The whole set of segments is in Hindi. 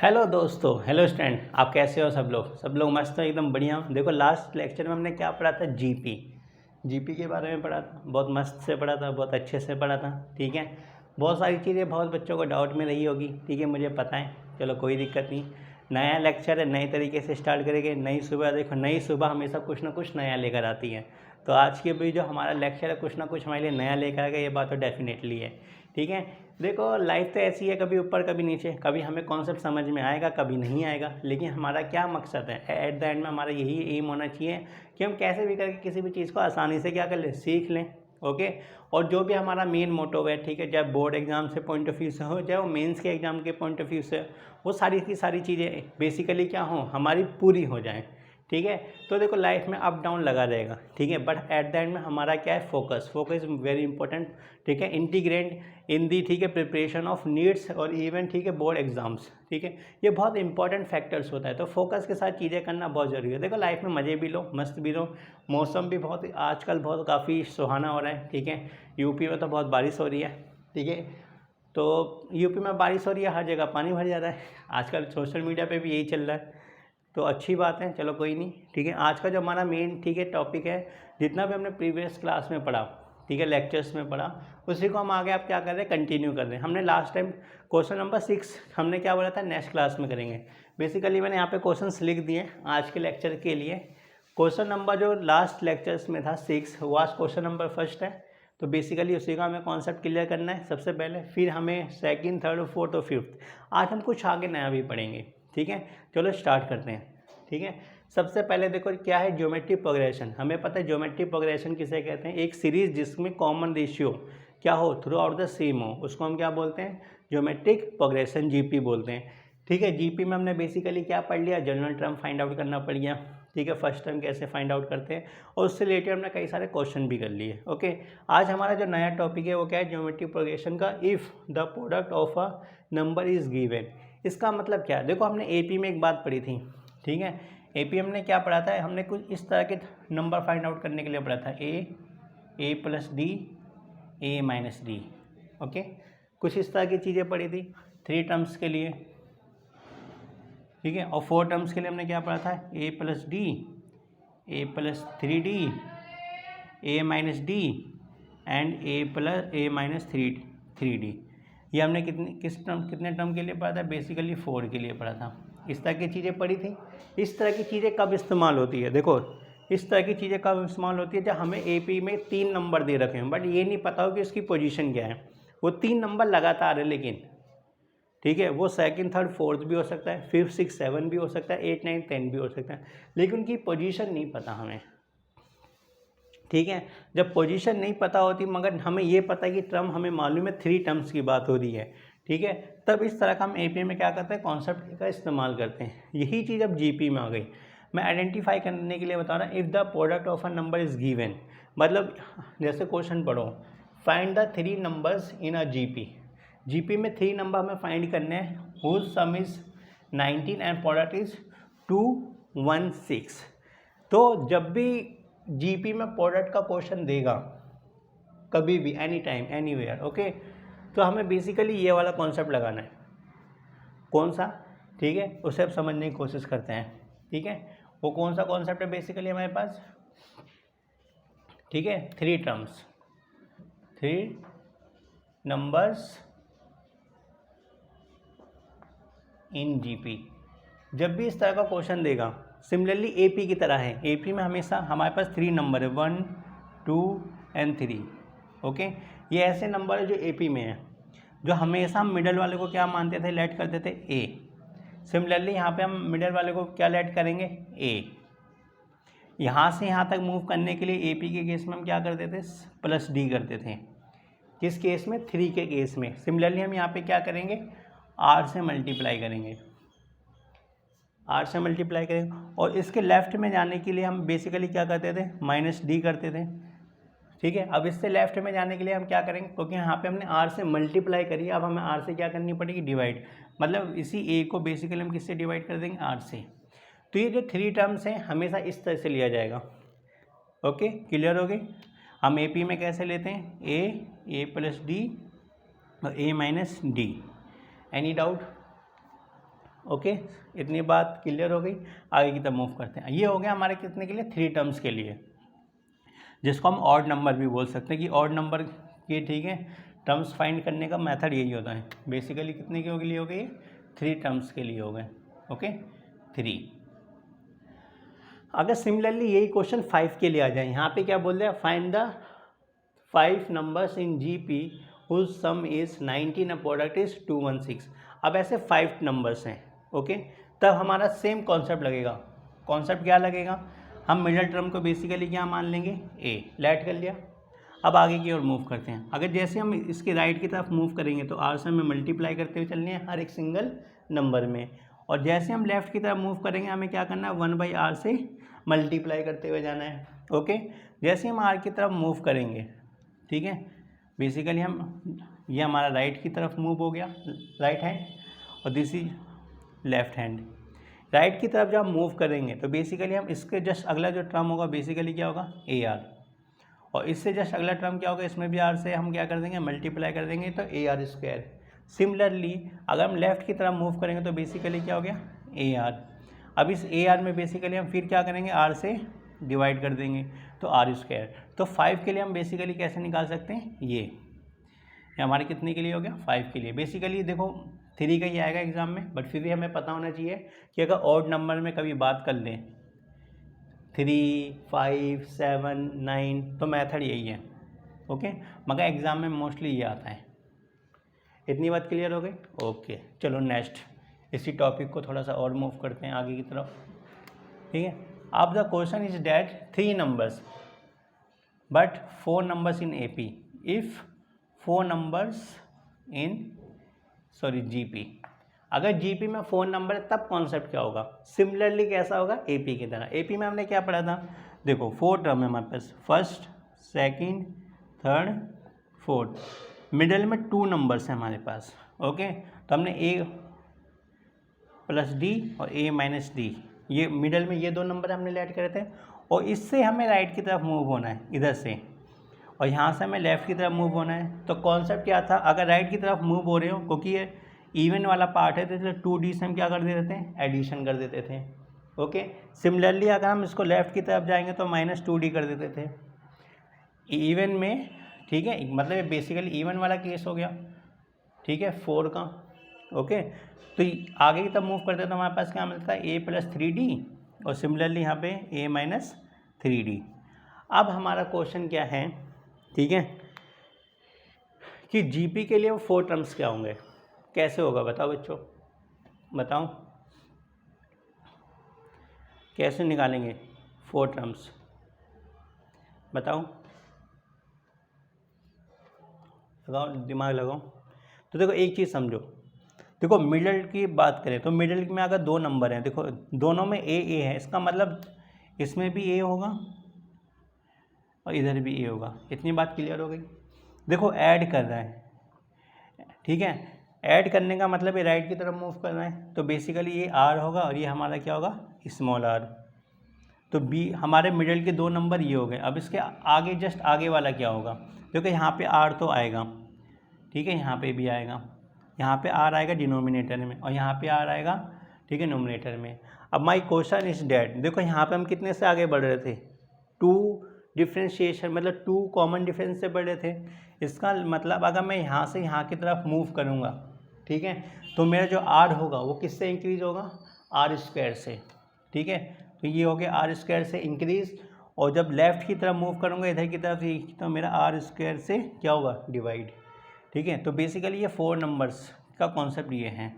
हेलो दोस्तों, हेलो स्टूडेंट, आप कैसे हो? सब लोग मस्त हो, एकदम बढ़िया। देखो लास्ट लेक्चर में हमने क्या पढ़ा था? जीपी के बारे में पढ़ा था। बहुत मस्त से पढ़ा था, बहुत अच्छे से पढ़ा था। ठीक है, बहुत सारी चीज़ें बहुत बच्चों को डाउट में रही होगी। ठीक है, मुझे पता है। चलो कोई दिक्कत नहीं। नया लेक्चर है, नए तरीके से स्टार्ट करेंगे। नई सुबह देखो, नई सुबह हमेशा कुछ ना कुछ नया लेकर आती है। तो आज के भी जो हमारा लेक्चर है कुछ ना कुछ हमारे लिए नया लेकर आएगा, ये बात तो डेफिनेटली है। ठीक है, देखो लाइफ तो ऐसी है, कभी ऊपर कभी नीचे, कभी हमें कॉन्सेप्ट समझ में आएगा, कभी नहीं आएगा। लेकिन हमारा क्या मकसद है? एट द एंड में हमारा यही एम होना चाहिए कि हम कैसे भी करके किसी भी चीज़ को आसानी से क्या कर लें, सीख लें। ओके, और जो भी हमारा मेन मोटो है, ठीक है, चाहे बोर्ड एग्जाम से पॉइंट ऑफ व्यू से हो, चाहे वो मेंस के एग्जाम के पॉइंट ऑफ व्यू से, वो सारी की सारी चीज़ें बेसिकली क्या हो, हमारी पूरी हो जाएँ। ठीक है, तो देखो लाइफ में अप डाउन लगा रहेगा। ठीक है, बट एट द एंड में हमारा क्या है? Focus is very important. ठीक है, इंटीग्रेट इन दी, ठीक है, प्रिपरेशन ऑफ नीड्स और इवन, ठीक है, बोर्ड एग्जाम्स। ठीक है, ये बहुत इंपॉर्टेंट फैक्टर्स होता है। तो फोकस के साथ चीज़ें करना बहुत ज़रूरी है। देखो लाइफ में मज़े भी लो, मस्त भी लो। मौसम भी बहुत आजकल बहुत काफ़ी सुहाना हो रहा है। ठीक है, यूपी में तो बहुत बारिश हो रही है। ठीक है, तो यूपी में बारिश हो रही है, हर जगह पानी भर जा रहा है। आजकल सोशल मीडिया पे भी यही चल रहा है, तो अच्छी बात है। चलो कोई नहीं। ठीक है, आज का जो हमारा मेन, ठीक है, टॉपिक है, जितना भी हमने प्रीवियस क्लास में पढ़ा, ठीक है, लेक्चर्स में पढ़ा, उसी को हम आगे आप क्या कर रहे हैं, कंटिन्यू कर रहे हैं। हमने लास्ट टाइम क्वेश्चन नंबर 6 हमने क्या बोला था, नेक्स्ट क्लास में करेंगे। बेसिकली मैंने यहाँ पे क्वेश्चंस लिख दिए आज के लेक्चर के लिए। क्वेश्चन नंबर जो लास्ट लेक्चर्स में था 6, वो आज क्वेश्चन नंबर 1 है। तो बेसिकली उसी का हमें कॉन्सेप्ट क्लियर करना है सबसे पहले, फिर हमें सेकंड, थर्ड, फोर्थ और फिफ्थ आज हम कुछ आगे नया भी पढ़ेंगे। ठीक है, चलो स्टार्ट करते हैं। ठीक है, सबसे पहले देखो क्या है ज्योमेट्री प्रोग्रेशन। हमें पता है ज्योमेट्री प्रोग्रेशन किसे कहते हैं? एक सीरीज जिसमें कॉमन रेशियो क्या हो, थ्रू आउट द सेम हो, उसको हम क्या बोलते हैं? ज्योमेट्रिक प्रोग्रेशन, जीपी बोलते हैं। ठीक है, जीपी में हमने बेसिकली क्या पढ़ लिया? जनरल टर्म फाइंड आउट करना पड़ गया। ठीक है, फर्स्ट टर्म कैसे फाइंड आउट करते हैं, और उससे रिलेटेड हमने कई सारे क्वेश्चन भी कर लिए। ओके, आज हमारा जो नया टॉपिक है वो क्या है? ज्योमेट्री प्रोग्रेशन का if the product of a number is given. इसका मतलब क्या है? देखो हमने एपी में एक बात पढ़ी थी। ठीक है, एपी हमने क्या पढ़ा था? हमने कुछ इस तरह के नंबर फाइंड आउट करने के लिए पढ़ा था, a plus d, A minus D. Okay, कुछ इस तरह की चीज़ें पढ़ी थी 3 टर्म्स के लिए। ठीक है, और 4 टर्म्स के लिए हमने क्या पढ़ा था? A plus d, a plus 3D, a minus d and a minus 3D। ये हमने कितने टर्म के लिए पढ़ा था? बेसिकली 4 के लिए पढ़ा था। इस तरह की चीज़ें पढ़ी थी। इस तरह की चीज़ें कब इस्तेमाल होती है? देखो इस तरह की चीज़ें कब इस्तेमाल होती है? जब हमें एपी में 3 नंबर दे रखे हैं, बट ये नहीं पता हो कि उसकी पोजीशन क्या है। वो 3 नंबर लगातार है, लेकिन ठीक है, वो सेकंड, थर्ड, फोर्थ भी हो सकता है, 5, 6, 7 भी हो सकता है, 8, 9, 10 भी हो सकता है, लेकिन उनकी पोजीशन नहीं पता हमें। ठीक है, जब पोजीशन नहीं पता होती, मगर हमें ये पता है कि टर्म हमें मालूम है, 3 टर्म्स की बात हो रही है। ठीक है, तब इस तरह का हम एपी में क्या करते हैं? कॉन्सेप्ट का इस्तेमाल करते हैं। यही चीज़ अब जीपी में आ गई। मैं आइडेंटिफाई करने के लिए बता रहा हूँ, if the product of a number is given, मतलब जैसे क्वेश्चन पढ़ो, find the 3 numbers in a GP में 3 नंबर हमें फाइंड करने हैं, whose sum is 19 and product is 216। तो जब भी जीपी में प्रोडक्ट का क्वेश्चन देगा, कभी भी, एनी टाइम, एनीवेयर, ओके, तो हमें बेसिकली ये वाला कॉन्सेप्ट लगाना है। कौन सा? ठीक है, उसे अब समझने की कोशिश करते हैं। ठीक है, वो कौन सा कॉन्सेप्ट है बेसिकली हमारे पास? ठीक है, 3 टर्म्स, 3 नंबर्स इन जीपी। जब भी इस तरह का क्वेश्चन देगा, सिमिलरली एपी की तरह है, एपी में हमेशा हमारे पास 3 नंबर है, 1, 2 एंड 3। ओके, ये ऐसे नंबर है जो एपी में है, जो हमेशा हम मिडल वाले को क्या मानते थे? लेट करते थे ए। सिमिलरली यहाँ पे हम मिडल वाले को क्या लेट करेंगे? ए। यहाँ से यहाँ तक मूव करने के लिए एपी के केस में हम क्या करते थे? प्लस डी करते थे। किस केस में? 3 के केस में। सिमिलरली हम यहाँ पे क्या करेंगे? आर से मल्टीप्लाई करेंगे, आर से मल्टीप्लाई करेंगे। और इसके लेफ्ट में जाने के लिए हम बेसिकली क्या करते थे? माइनस डी करते थे। ठीक है, अब इससे लेफ्ट में जाने के लिए हम क्या करेंगे? क्योंकि यहाँ पे हमने आर से मल्टीप्लाई करी, अब हमें आर से क्या करनी पड़ेगी? डिवाइड। मतलब इसी ए को बेसिकली हम किससे डिवाइड कर देंगे? आर से। तो ये जो 3 टर्म्स हैं हमेशा इस तरह से लिया जाएगा। ओके, क्लियर हो गई? हम एपी में कैसे लेते हैं? ए प्लस डी और a minus d. Any doubt? Okay, इतनी बात क्लियर हो गई। आगे की तरफ मूव करते हैं। ये हो गया हमारे कितने के लिए, 3 टर्म्स के लिए, जिसको हम ऑड नंबर भी बोल सकते हैं कि ऑड नंबर के, ठीक है, टर्म्स फाइंड करने का मेथड यही होता है। बेसिकली कितने के लिए हो गए, 3 टर्म्स के लिए हो गए। ओके, 3। अगर सिमिलरली यही क्वेश्चन 5 के लिए आ जाए, यहाँ पे क्या बोल रहे हैं, find the 5 numbers in GP whose sum is 19 और प्रोडक्ट इज 216। अब ऐसे 5 नंबर्स हैं। ओके, तब हमारा सेम कॉन्सेप्ट लगेगा। कॉन्सेप्ट क्या लगेगा, हम मिडिल टर्म को बेसिकली क्या मान लेंगे, ए, लेट कर लिया। अब आगे की ओर मूव करते हैं। अगर जैसे हम इसके राइट की तरफ मूव करेंगे तो आर से हमें मल्टीप्लाई करते हुए चलनी है हर एक सिंगल नंबर में, और जैसे हम लेफ्ट की तरफ मूव करेंगे हमें क्या करना है, 1/r से मल्टीप्लाई करते हुए जाना है। ओके, जैसे हम आर की तरफ मूव करेंगे, ठीक है, बेसिकली हम, ये हमारा राइट की तरफ मूव हो गया, राइट हैंड, और this is left hand. Right की तरफ जब हम मूव करेंगे तो बेसिकली हम इसके जस्ट अगला जो टर्म होगा बेसिकली क्या होगा, ए आर, और इससे जस्ट अगला टर्म क्या होगा, इसमें भी आर से हम क्या कर देंगे, मल्टीप्लाई कर देंगे, तो ए आर स्क्वायर। सिमिलरली अगर हम लेफ्ट की तरफ मूव करेंगे तो बेसिकली क्या हो गया, ए आर। अब इस ए आर में बेसिकली हम फिर क्या करेंगे, आर से डिवाइड कर देंगे, तो आर स्क्वायर। तो 5 के लिए हम बेसिकली कैसे निकाल सकते हैं, ये हमारे कितने के लिए हो गया, 5 के लिए। बेसिकली देखो 3 का ही आएगा एग्जाम में, बट फिर भी हमें पता होना चाहिए कि अगर ऑड नंबर में कभी बात कर लें 3, 5, 7, 9, तो मेथड यही है। ओके, मगर एग्ज़ाम में मोस्टली ये आता है। इतनी बात क्लियर हो गई। ओके, चलो नेक्स्ट इसी टॉपिक को थोड़ा सा और मूव करते हैं आगे की तरफ, ठीक है। अब the question is that 3 numbers but 4 numbers in AP if 4 numbers in GP. अगर जीपी में 4 नंबर है तब कॉन्सेप्ट क्या होगा, सिमिलरली कैसा होगा, AP की तरह। AP में हमने क्या पढ़ा था, देखो 4 टर्म है हमारे पास, first, second, third, fourth, middle में 2 नंबर्स हैं हमारे पास। ओके, तो हमने A + D और A - D, ये मिडल में ये 2 नंबर हमने लेट करे थे, और इससे हमें राइट की तरफ मूव होना है इधर से, और यहाँ से हमें लेफ़्ट की तरफ मूव होना है। तो कॉन्सेप्ट क्या था, अगर राइट की तरफ मूव हो रहे हो, क्योंकि ये इवन वाला पार्ट है तो इसलिए 2D से हम क्या कर देते थे, एडिशन कर देते थे। ओके, सिमिलरली अगर हम इसको लेफ़्ट की तरफ जाएंगे तो -2D कर देते थे इवन में, ठीक है, मतलब ये बेसिकली इवन वाला केस हो गया, ठीक है, 4 का। ओके, तो आगे की तरफ मूव करते तो हमारे पास क्या मिलता है, A + 3D, और सिमिलरली यहाँ पे A - 3D। अब हमारा क्वेश्चन क्या है, ठीक है, कि जीपी के लिए वो 4 टर्म्स क्या होंगे, कैसे होगा, बताओ बच्चों, बताओ कैसे निकालेंगे 4 टर्म्स, बताओ, लगाओ दिमाग लगाओ। तो देखो एक चीज़ समझो, देखो मिडल की बात करें तो मिडल में अगर 2 नंबर हैं, देखो दोनों में A है, इसका मतलब इसमें भी A होगा और इधर भी A होगा। इतनी बात क्लियर हो गई। देखो ऐड कर रहा है, ठीक है, ऐड करने का मतलब ये राइट की तरफ मूव कर रहा है, तो बेसिकली ये R होगा और ये हमारा क्या होगा, स्मॉल r। तो B हमारे मिडिल के 2 नंबर ये हो गए। अब इसके आगे जस्ट आगे वाला क्या होगा, क्योंकि यहाँ पे R तो आएगा, ठीक है, यहाँ पे भी आएगा, यहाँ पे R आएगा डिनोमिनेटर में और यहाँ पे R आएगा, ठीक है, नोमिनेटर में। अब माई क्वेश्चन इज डैट, देखो यहाँ पे हम कितने से आगे बढ़ रहे थे, 2 डिफ्रेंशिएशन, मतलब 2 कॉमन डिफरेंस से बढ़ रहे थे। इसका मतलब अगर मैं यहाँ से यहाँ की तरफ मूव करूँगा, ठीक है, तो मेरा जो R होगा वो किससे इंक्रीज़ होगा, R² से, ठीक है। तो ये हो गया R² से इंक्रीज़, और जब लेफ़्ट की तरफ मूव करूँगा इधर की तरफ, तो मेरा R² से क्या होगा, डिवाइड, ठीक है। तो बेसिकली ये 4 नंबर्स का कॉन्सेप्ट ये है।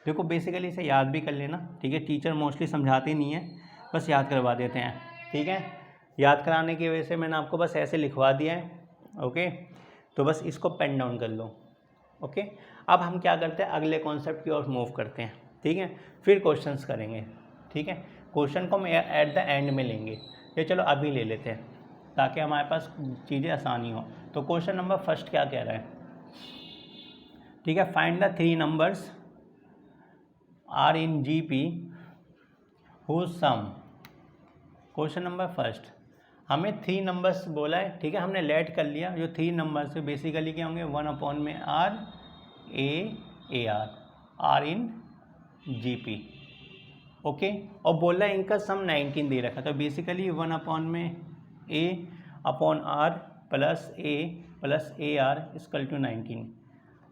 देखो बेसिकली इसे याद भी कर लेना, ठीक है, टीचर मोस्टली समझाते नहीं है, बस याद करवा देते हैं, ठीक है। याद कराने की वजह से मैंने आपको बस ऐसे लिखवा दिया है। ओके, तो बस इसको पेन डाउन कर लो। ओके, अब हम क्या करते हैं, अगले कॉन्सेप्ट की ओर मूव करते हैं, ठीक है, फिर क्वेश्चंस करेंगे, ठीक है। क्वेश्चन को हम एट द एंड में लेंगे, ये चलो अभी ले लेते हैं ताकि हमारे पास चीज़ें आसानी हो। तो क्वेश्चन नंबर फर्स्ट क्या कह रहा है, ठीक है, find the 3 numbers are in GP whose sum. Question number first, हमें 3 नंबर्स बोला है, ठीक है, हमने लेट कर लिया, जो 3 नंबर्स है बेसिकली क्या होंगे, 1/r A AR, R in GP, okay. और बोल रहा है इनका सम 19 दे रखा, तो बेसिकली 1 अपॉन में A upon R plus A plus AR equal to 19।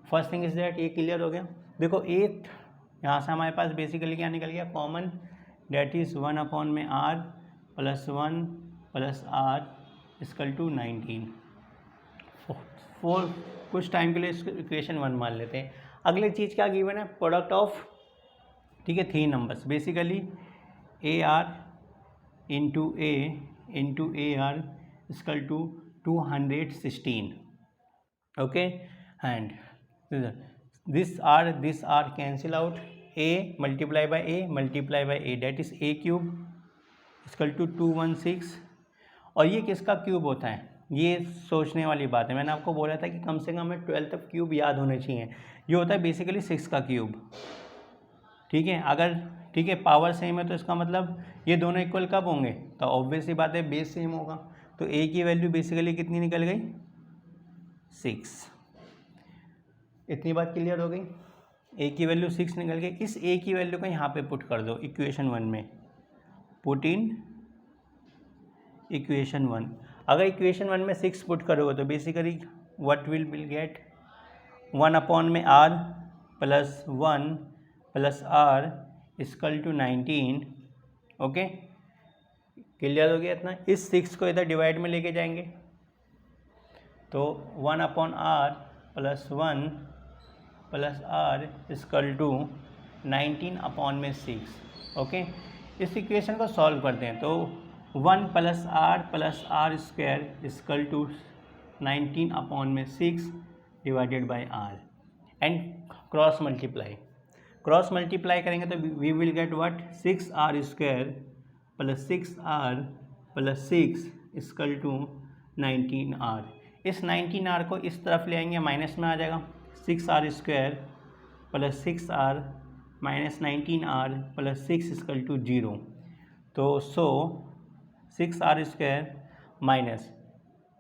First thing is that, ये क्लियर हो गया। देखो A यहाँ से हमारे पास बेसिकली क्या निकल गया कॉमन, डेट इज़ 1 अपॉन में R plus 1 plus R equal to 19। कुछ टाइम के लिए इक्वेशन 1 मान लेते हैं। अगली चीज़ क्या गिवन है, प्रोडक्ट ऑफ, ठीक है, 3 numbers, basically AR into AR equal to 216, okay. And this R cancel out, A multiply by A that is A cube equal to 216। और ये किसका क्यूब होता है, ये सोचने वाली बात है। मैंने आपको बोला था कि कम से कम हमें 12th क्यूब याद होने चाहिए। ये होता है बेसिकली 6 का क्यूब, ठीक है। अगर ठीक है पावर सेम है तो इसका मतलब ये दोनों इक्वल कब होंगे, तो ऑब्वियस ही बात है बेस सेम होगा। तो A की वैल्यू बेसिकली कितनी निकल गई, 6। इतनी बात क्लियर हो गई। A की वैल्यू 6 निकल गई। इस A की वैल्यू को यहाँ पे पुट कर दो इक्वेशन 1 में, पुट इन इक्वेशन 1। अगर इक्वेशन 1 में 6 पुट करोगे तो basically what will get 1 upon में R plus 1 plus R equal to 19, okay. Clear हो गया इतना। इस 6 को इधर डिवाइड में लेके जाएंगे तो 1 upon R plus 1 plus R equal to 19 upon में 6, ओके। इस इक्वेशन को सॉल्व करते हैं तो 1 plus R square equal to 19 upon में 6 divided by R and cross multiply करेंगे तो we will get what, 6R square plus 6R प्लस 6 इक्वल टू 19R। इस 19R को इस तरफ ले आएंगे, माइनस में आ जाएगा, 6R square plus 6R minus 19R plus 6 equal to 0। तो 6R स्क्वायर माइनस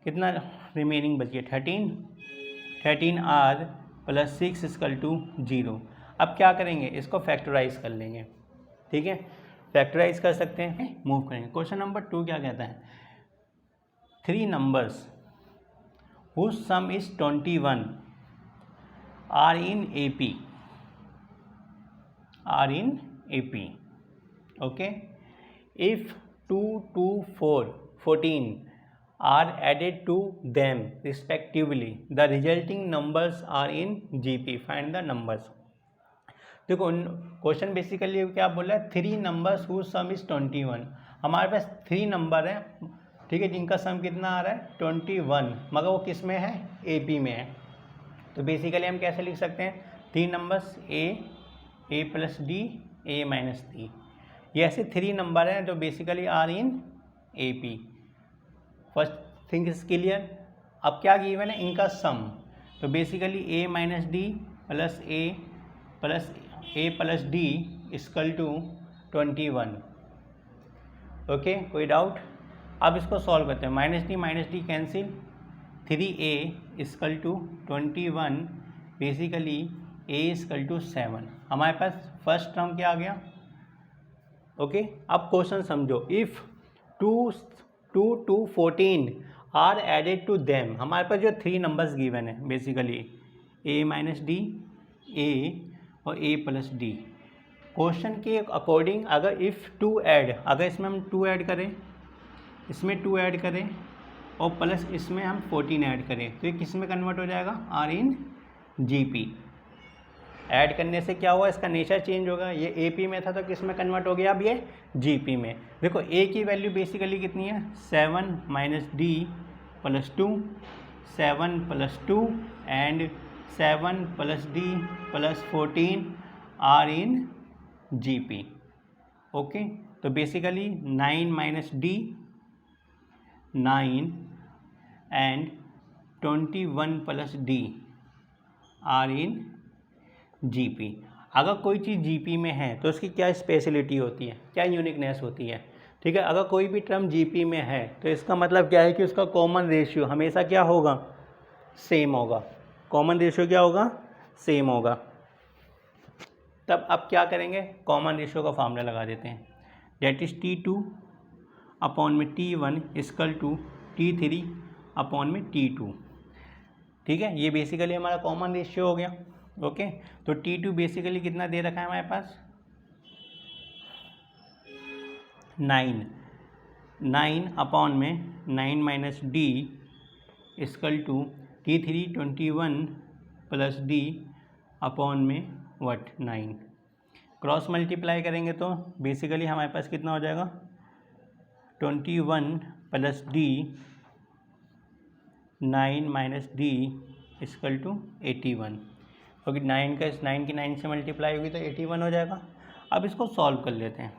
कितना रिमेनिंग बच गया 13R प्लस 6 इक्वल टू 0। अब क्या करेंगे, इसको फैक्टराइज कर लेंगे, ठीक है। फैक्टराइज कर सकते हैं, मूव करेंगे। क्वेश्चन नंबर 2 क्या कहता है, 3 numbers whose sum is 21 are in AP, okay। If 2 to 14 are added to them respectively, the resulting numbers are in GP, find the numbers। देखो क्वेश्चन बेसिकली क्या बोल रहा है, 3 नंबर्स whose sum is 21। हमारे पास 3 नंबर हैं, ठीक है, जिनका सम कितना आ रहा है 21, मगर वो किस में है, AP में है। तो बेसिकली हम कैसे लिख सकते हैं, 3 numbers A plus D, A minus D, ये ऐसे 3 नंबर हैं जो basically are in AP। First thing is clear. अब क्या गिवन है, इनका सम, तो basically A minus D plus A plus D equal to 21, okay. कोई डाउट। अब इसको सॉल्व करते हैं, minus D cancel, 3A equal to 21, basically A equal to 7। हमारे पास फर्स्ट टर्म क्या आ गया, ओके। अब क्वेश्चन समझो, if 2 to 14 are added to them, हमारे पास जो 3 नंबर्स गिवन है basically A minus D, A और A प्लस डी। क्वेश्चन के अकॉर्डिंग अगर इफ़ 2 ऐड, अगर इसमें हम 2 ऐड करें, इसमें 2 ऐड करें और प्लस इसमें हम 14 ऐड करें, तो ये किस में कन्वर्ट हो जाएगा, आर इन GP। ऐड करने से क्या हुआ, इसका नेचर चेंज होगा, ये AP में था तो किस में कन्वर्ट हो गया, अब ये GP में। देखो A की वैल्यू बेसिकली कितनी है, 7 minus D plus 2, 7 plus 2 and 7 plus D plus 14 are in GP, okay. तो basically 9 minus D 9 and 21 plus D are in GP। अगर कोई चीज़ GP में है तो उसकी क्या स्पेशलिटी होती है, क्या यूनिकनेस होती है, ठीक है। अगर कोई भी टर्म GP में है तो इसका मतलब क्या है कि उसका कॉमन रेशियो हमेशा क्या होगा, सेम होगा। कॉमन रेशियो क्या होगा, सेम होगा। तब आप क्या करेंगे, कॉमन रेशियो का फार्मूला लगा देते हैं, डेट इज़ T2 अपॉन में T1 equal to T3 upon में T2। ठीक है, ये बेसिकली हमारा कॉमन रेशियो हो गया। ओके, तो T2 बेसिकली कितना दे रखा है हमारे पास, 9 अपॉन में 9 minus D equal to T3 21 plus D upon में 9। क्रॉस मल्टीप्लाई करेंगे तो बेसिकली हमारे पास कितना हो जाएगा, 21 plus D 9 minus D equal to 81, क्योंकि 9 की 9 से मल्टीप्लाई होगी तो 81 हो जाएगा। अब इसको सॉल्व कर लेते हैं।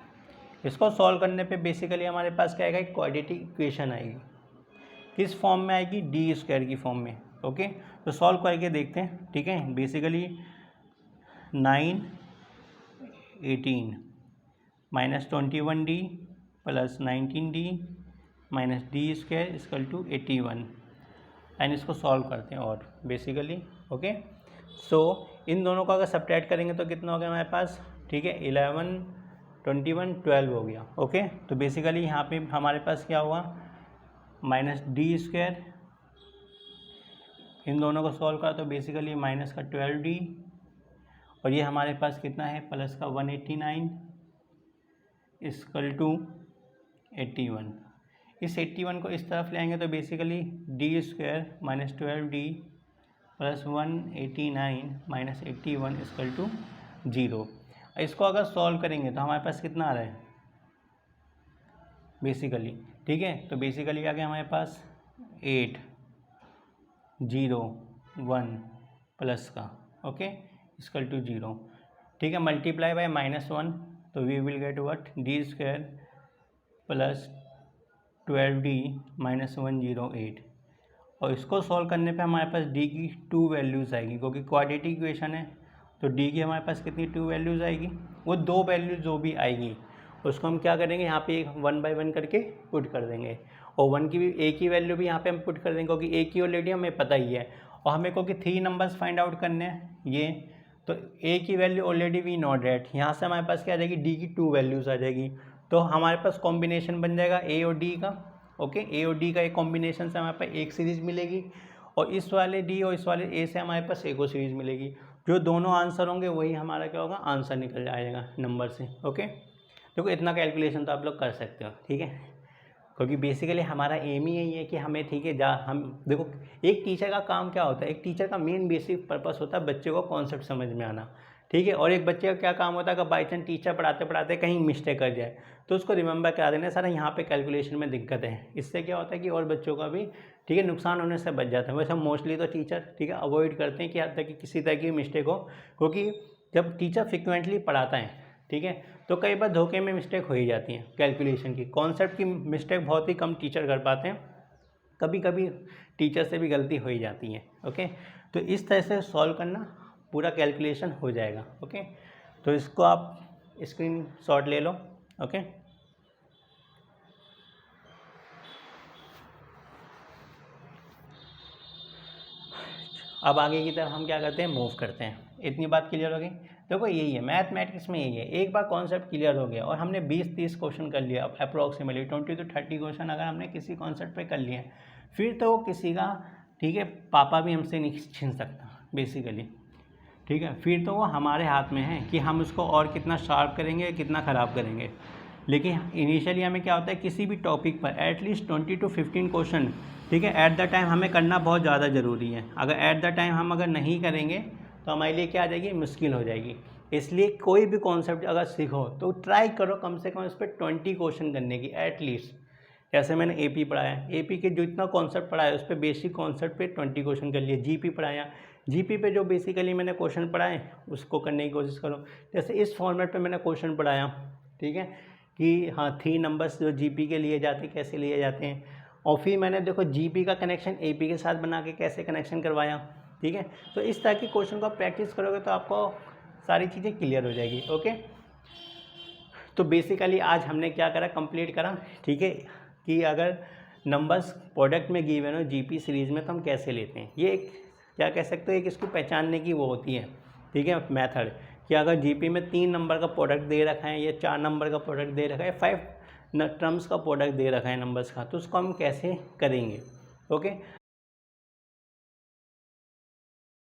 इसको सॉल्व करने पे बेसिकली हमारे पास क्या आएगा, एक क्वाड्रेटिक इक्वेशन आएगी। किस फॉर्म में आएगी, डी स्क्वायर की फॉर्म में। ओके, तो सॉल्व करके देखते हैं। ठीक है, basically 9 18 minus 21D plus 19D minus D square equal to 81 and इसको सॉल्व करते हैं और बेसिकली। ओके, सो इन दोनों को अगर सब्ट्रैक्ट करेंगे तो कितना हो गया हमारे पास, ठीक है, 11 21 12 हो गया। ओके, तो बेसिकली यहाँ पे हमारे पास क्या हुआ, माइनस डी स्क्वायर, इन दोनों को सॉल्व करा तो बेसिकली माइनस का 12D और ये हमारे पास कितना है, प्लस का 189 इक्वल टू 81। इस 81 को इस तरफ ले आएंगे तो basically D square minus 12D plus 189 minus 81 equal to 0। इसको अगर सॉल्व करेंगे तो हमारे पास कितना आ रहा है बेसिकली, ठीक है, तो बेसिकली आ गया हमारे पास 8 0 1 प्लस का, ओके, इक्वल टू 0। ठीक है, मल्टीप्लाई बाय -1 तो we will get what, D square plus 12D minus 108। और इसको सॉल्व करने पे हमारे पास डी की 2 वैल्यूज़ आएगी, क्योंकि क्वाड्रेटिक इक्वेशन है तो डी की हमारे पास कितनी 2 वैल्यूज़ आएगी। वो 2 वैल्यूज़ जो भी आएगी उसको हम क्या करेंगे, यहाँ पे 1 बाय 1 करके पुट कर देंगे और 1 की भी ए की वैल्यू भी यहाँ पे हम पुट कर देंगे, क्योंकि ए की ऑलरेडी हमें पता ही है और हमें क्योंकि 3 नंबर्स फाइंड आउट करने हैं ये, तो ए की value already we not that, यहाँ से हमारे पास क्या आ जाएगी, डी की 2 वैल्यूज़ आ जाएगी। तो हमारे पास कॉम्बिनेशन बन जाएगा ए और डी का। ओके, ए और डी का एक कॉम्बिनेशन से हमारे पास एक सीरीज़ मिलेगी और इस वाले डी और इस वाले ए से हमारे पास एक और सीरीज़ मिलेगी। जो दोनों आंसर होंगे वही हमारा क्या होगा, आंसर निकल जाएगा नंबर से। ओके, देखो इतना कैलकुलेशन तो आप लोग कर सकते हो, ठीक है, क्योंकि बेसिकली हमारा एम ही यही है कि हमें, ठीक है, हम देखो एक टीचर का काम क्या होता है, एक टीचर का मेन बेसिक पर्पस होता है बच्चे को कॉन्सेप्ट समझ में आना, ठीक है, और एक बच्चे का क्या काम होता है, अगर बाई चांस टीचर पढ़ाते पढ़ाते कहीं मिस्टेक कर जाए तो उसको रिमेंबर करा देना, सर यहाँ पे कैलकुलेशन में दिक्कत है। इससे क्या होता है कि और बच्चों का भी, ठीक है, नुकसान होने से बच जाता है। वैसे मोस्टली तो टीचर, ठीक है, अवॉइड करते हैं कि यहाँ तक कि किसी तरह की मिस्टेक हो, क्योंकि जब टीचर फ्रिक्वेंटली पढ़ाता है, ठीक है, तो कई बार धोखे में मिस्टेक हो ही जाती है कैलकुलेशन की। कॉन्सेप्ट की मिस्टेक बहुत ही कम टीचर कर पाते हैं, कभी कभी टीचर से भी गलती हो ही जाती है। ओके, तो इस तरह से सॉल्व करना, पूरा कैलकुलेशन हो जाएगा। ओके, तो इसको आप स्क्रीन शॉट ले लो। ओके, अब आगे की तरफ हम क्या करते हैं, मूव करते हैं। इतनी बात क्लियर हो गई। देखो यही है मैथमेटिक्स में, यही है, एक बार कॉन्सेप्ट क्लियर हो गया और हमने 20-30 क्वेश्चन कर लिया, अप्रॉक्सीमेटली 20 to 30 क्वेश्चन अगर हमने किसी कॉन्सेप्ट पे कर लिए फिर तो किसी का, ठीक है, पापा भी हमसे नहीं छीन सकता बेसिकली, ठीक है, फिर तो वो हमारे हाथ में है कि हम उसको और कितना शार्प करेंगे, कितना ख़राब करेंगे। लेकिन इनिशियली हमें क्या होता है, किसी भी टॉपिक पर एटलीस्ट 20 to 15 क्वेश्चन, ठीक है, एट द टाइम हमें करना बहुत ज़्यादा ज़रूरी है। अगर एट द टाइम हम अगर नहीं करेंगे तो हमारे लिए क्या आ जाएगी, मुश्किल हो जाएगी। इसलिए कोई भी कॉन्सेप्ट अगर सीखो तो ट्राई करो कम से कम इस पर 20 क्वेश्चन करने की एटलीस्ट। जैसे मैंने एपी पढ़ाया, एपी के जितना कॉन्सेप्ट पढ़ाया उस पर बेसिक कॉन्सेप्ट पे 20 क्वेश्चन कर लिए। जीपी पढ़ाया, जीपी पे जो बेसिकली मैंने क्वेश्चन पढ़ाए उसको करने की कोशिश करो। जैसे इस फॉर्मेट पे मैंने क्वेश्चन पढ़ाया, ठीक है, कि हाँ 3 नंबर्स जो जीपी के लिए जाते कैसे लिए जाते हैं, और फिर मैंने देखो जीपी का कनेक्शन एपी के साथ बना के कैसे कनेक्शन करवाया, ठीक है। तो इस तरह की क्वेश्चन को प्रैक्टिस करोगे तो आपको सारी चीज़ें क्लियर हो जाएगी। ओके, तो बेसिकली आज हमने क्या करा, कंप्लीट करा, ठीक है, कि अगर नंबर्स प्रोडक्ट में गिवन हो जीपी सीरीज़ में तो हम कैसे लेते हैं। ये एक क्या कह सकते हो, एक इसको पहचानने की वो होती है, ठीक है, मेथड कि अगर जीपी में 3 नंबर का प्रोडक्ट दे रखा है या 4 नंबर का प्रोडक्ट दे रखा है, 5 टर्म्स का प्रोडक्ट दे रखा है नंबर्स का, तो उसको हम कैसे करेंगे। ओके,